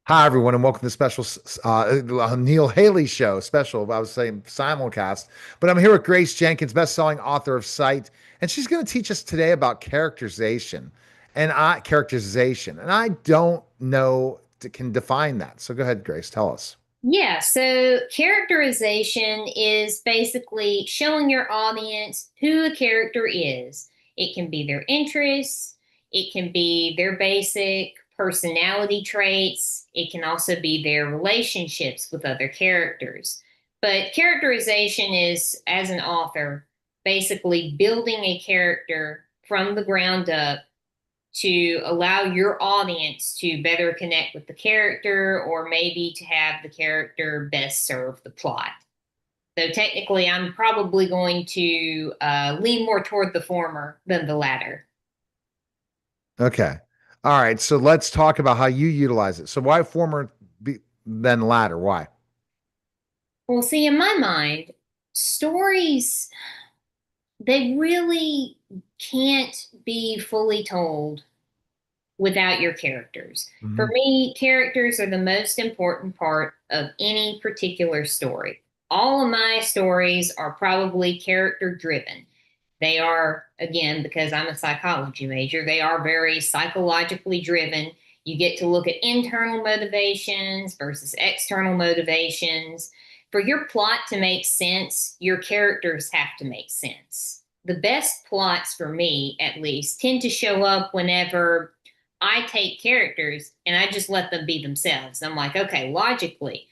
Hi, everyone, and welcome to the special Neil Haley show. Special, I was saying simulcast, but I'm here with Grace Jenkins, best-selling author of Sight, and she's going to teach us today about characterization, and I don't know can define that. So go ahead, Grace, tell us. Yeah, so characterization is basically showing your audience who a character is. It can be their interests, it can be their basic personality traits, it can also be their relationships with other characters. But characterization is, as an author, basically building a character from the ground up to allow your audience to better connect with the character or maybe to have the character best serve the plot. So technically, I'm probably going to lean more toward the former than the latter. Okay. All right. So let's talk about how you utilize it. So why former then latter? Why? Well, see, in my mind, stories, they really can't be fully told without your characters. For Mhm. me, characters are the most important part of any particular story. All of my stories are probably character driven. They are, again, because I'm a psychology major, they are very psychologically driven. You get to look at internal motivations versus external motivations. For your plot to make sense, your characters have to make sense. The best plots, for me at least, tend to show up whenever I take characters and I just let them be themselves. I'm like, okay, logically,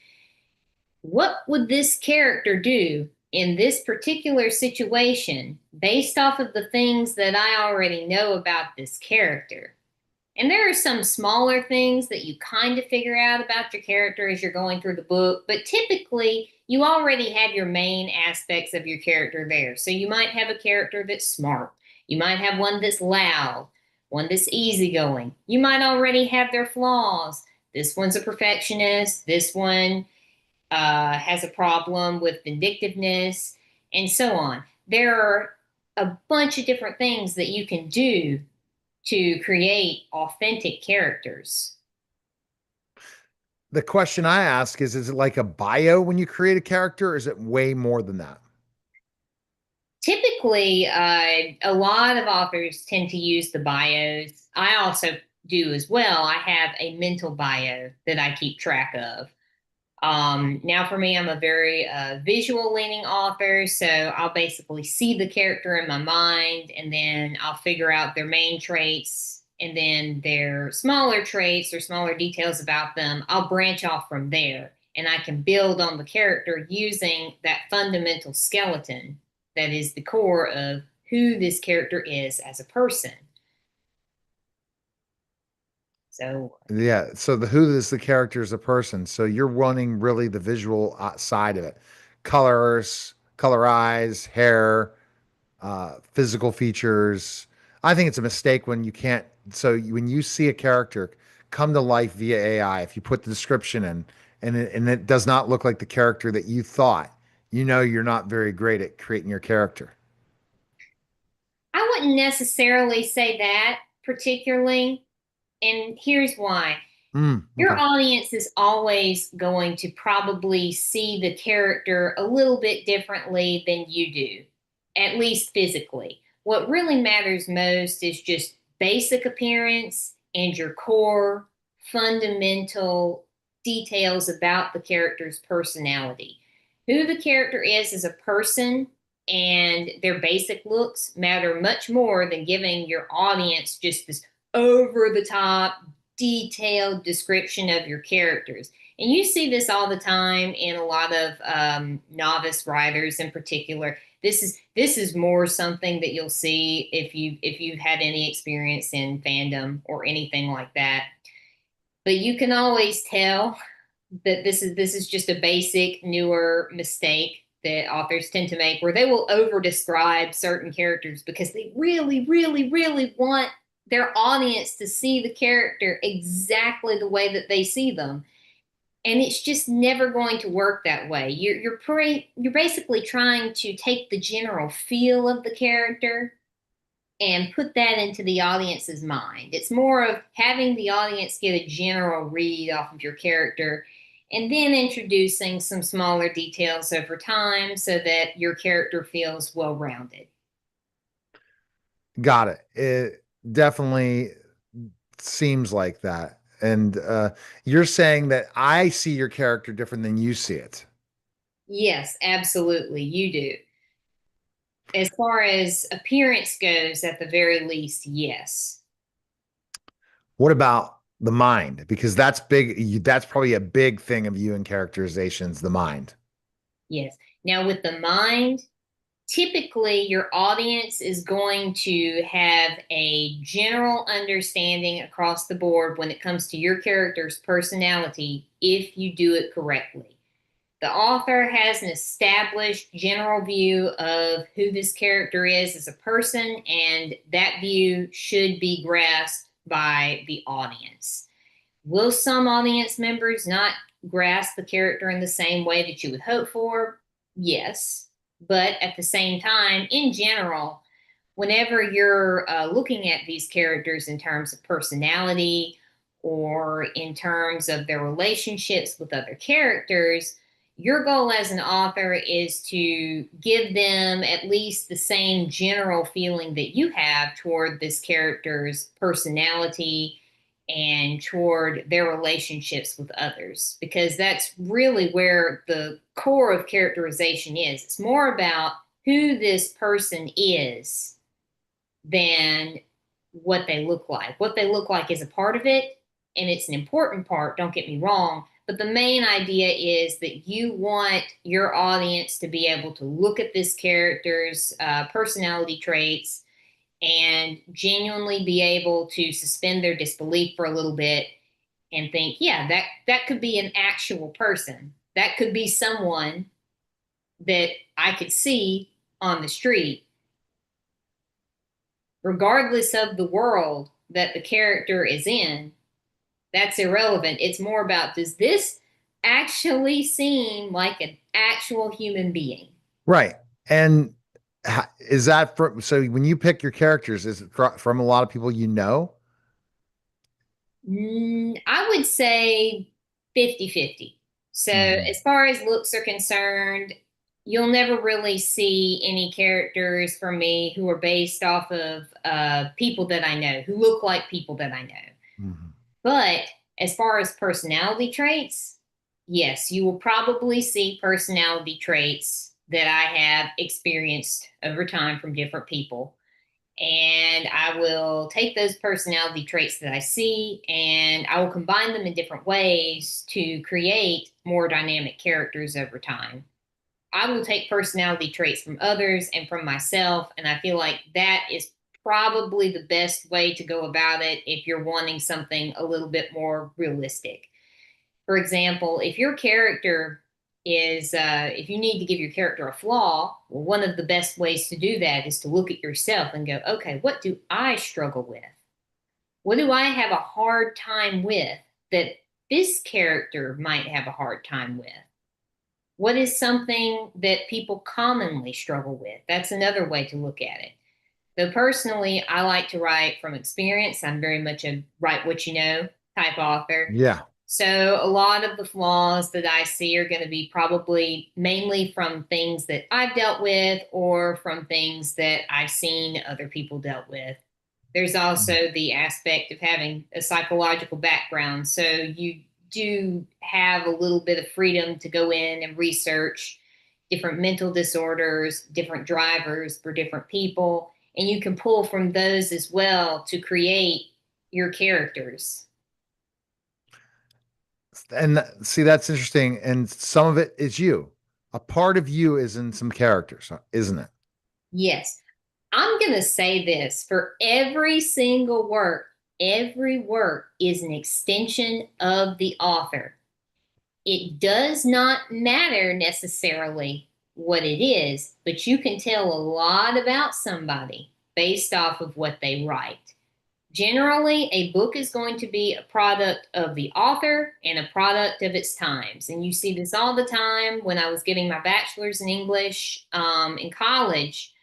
what would this character do in this particular situation based off of the things that I already know about this character? And there are some smaller things that you kind of figure out about your character as you're going through the book, but typically you already have your main aspects of your character there. So you might have a character that's smart, you might have one that's loud, one that's easygoing. You might already have their flaws. This one's a perfectionist, this one has a problem with vindictiveness, and so on. There are a bunch of different things that you can do to create authentic characters. The question I ask is it like a bio when you create a character, or is it way more than that? Typically, a lot of authors tend to use the bios. I also do as well. I have a mental bio that I keep track of. Now, for me, I'm a very visual leaning author, so I'll basically see the character in my mind and then I'll figure out their main traits and then their smaller traits or smaller details about them. I'll branch off from there and I can build on the character using that fundamental skeleton that is the core of who this character is as a person. So, Yeah. So the who is the character is a person. So you're wanting really the visual side of it. Colors, color eyes, hair, physical features. I think it's a mistake when you can't. When you see a character come to life via AI, if you put the description in and it does not look like the character that you thought, you know you're not very great at creating your character. I wouldn't necessarily say that particularly. And here's why. Your Okay. audience is always going to probably see the character a little bit differently than you do, at least physically. What really matters most is just basic appearance and your core fundamental details about the character's personality. Who the character is as a person and their basic looks matter much more than giving your audience just this over the top detailed description of your characters. And you see this all the time in a lot of novice writers in particular. This is more something that you'll see if you've had any experience in fandom or anything like that. But you can always tell that this is just a basic newer mistake that authors tend to make where they will over describe certain characters because they really really really want their audience to see the character exactly the way that they see them, and it's just never going to work that way. You're basically trying to take the general feel of the character and put that into the audience's mind. It's more of having the audience get a general read off of your character and then introducing some smaller details over time so that your character feels well rounded. Got it. It definitely seems like that. And you're saying that I see your character different than you see it. Yes, absolutely, you do. As far as appearance goes, at the very least, yes. What about the mind? Because that's big. That's probably a big thing of you in characterizations, the mind. Yes. Now, with the mind, typically your audience is going to have a general understanding across the board when it comes to your character's personality if you do it correctly. The author has an established general view of who this character is as a person, and that view should be grasped by the audience. Will some audience members not grasp the character in the same way that you would hope for? Yes. But at the same time, in general, whenever you're looking at these characters in terms of personality or in terms of their relationships with other characters, your goal as an author is to give them at least the same general feeling that you have toward this character's personality and toward their relationships with others, because that's really where the core of characterization is. It's more about who this person is than what they look like. What they look like is a part of it, and it's an important part, don't get me wrong. But the main idea is that you want your audience to be able to look at this character's personality traits and genuinely be able to suspend their disbelief for a little bit and think, yeah, that could be an actual person. That could be someone that I could see on the street, regardless of the world that the character is in. That's irrelevant. It's more about, does this actually seem like an actual human being? Right. And is that so when you pick your characters, is it from a lot of people you know? I would say 50-50. So, Mhm. as far as looks are concerned, you'll never really see any characters from me who are based off of people that I know, who look like people that I know. Mhm. But as far as personality traits, yes, you will probably see personality traits that I have experienced over time from different people. And I will take those personality traits that I see and I will combine them in different ways to create more dynamic characters over time. I will take personality traits from others and from myself. And I feel like that is probably the best way to go about it if you're wanting something a little bit more realistic. For example, if your character is, if you need to give your character a flaw, well, one of the best ways to do that is to look at yourself and go, okay, what do I struggle with? What do I have a hard time with that this character might have a hard time with? What is something that people commonly struggle with? That's another way to look at it. Though personally, I like to write from experience. I'm very much a write what you know type author. Yeah. So a lot of the flaws that I see are going to be probably mainly from things that I've dealt with or from things that I've seen other people dealt with. There's also the aspect of having a psychological background. So you do have a little bit of freedom to go in and research different mental disorders, different drivers for different people. And you can pull from those as well to create your characters. And see, that's interesting. And some of it is you. A part of you is in some characters, isn't it? Yes. I'm going to say this for every single work, every work is an extension of the author. It does not matter necessarily what it is, but you can tell a lot about somebody based off of what they write. Generally, a book is going to be a product of the author and a product of its times. And you see this all the time. When I was getting my bachelor's in English in college,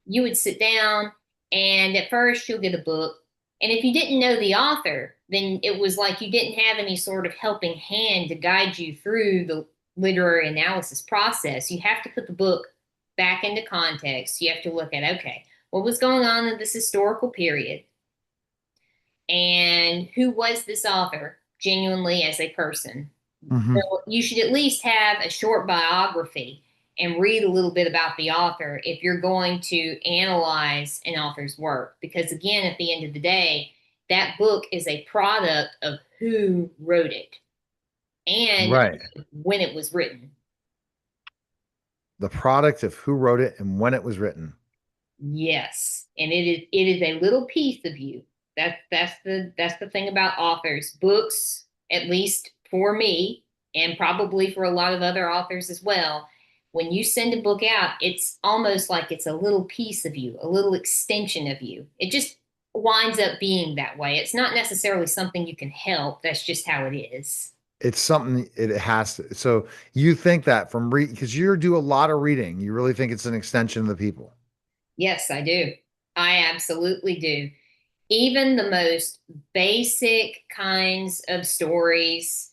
you would sit down And at first, you'll get a book. And if you didn't know the author, then it was like you didn't have any sort of helping hand to guide you through the literary analysis process. You have to put the book back into context. You have to look at, okay, what was going on in this historical period? And who was this author genuinely as a person? Hmm. So you should at least have a short biography and read a little bit about the author if you're going to analyze an author's work. Because again, at the end of the day, that book is a product of who wrote it and Right. when it was written. The product of who wrote it and when it was written. Yes, and it is a little piece of you. That's the thing about authors. Books, at least for me, and probably for a lot of other authors as well. When you send a book out, it's almost like it's a little piece of you, a little extension of you. It just winds up being that way. It's not necessarily something you can help. That's just how it is. It's something it has to. So you think that from read because you do a lot of reading, you really think it's an extension of the people. Yes, I do. I absolutely do. Even the most basic kinds of stories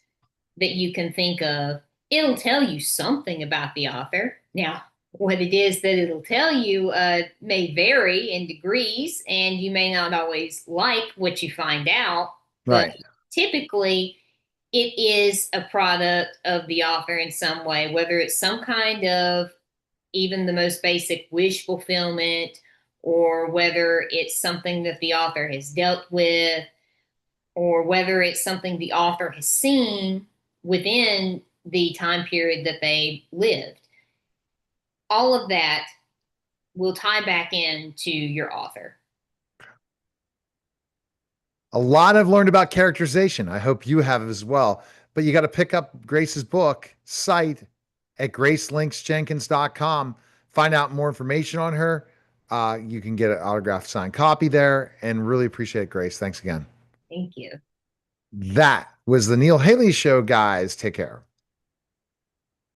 that you can think of, it'll tell you something about the author. Now, what it is that it'll tell you may vary in degrees, and you may not always like what you find out, but Right. typically it is a product of the author in some way, whether it's some kind of even the most basic wish fulfillment, or whether it's something that the author has dealt with, or whether it's something the author has seen within the time period that they lived. All of that will tie back into your author. A lot I've learned about characterization. I hope you have as well. But you got to pick up Grace's book, Sight, at gracelynxjenkins.com. Find out more information on her. You can get an autographed signed copy there and really appreciate it, Grace. Thanks again. Thank you. That was the Neil Haley Show, guys. Take care.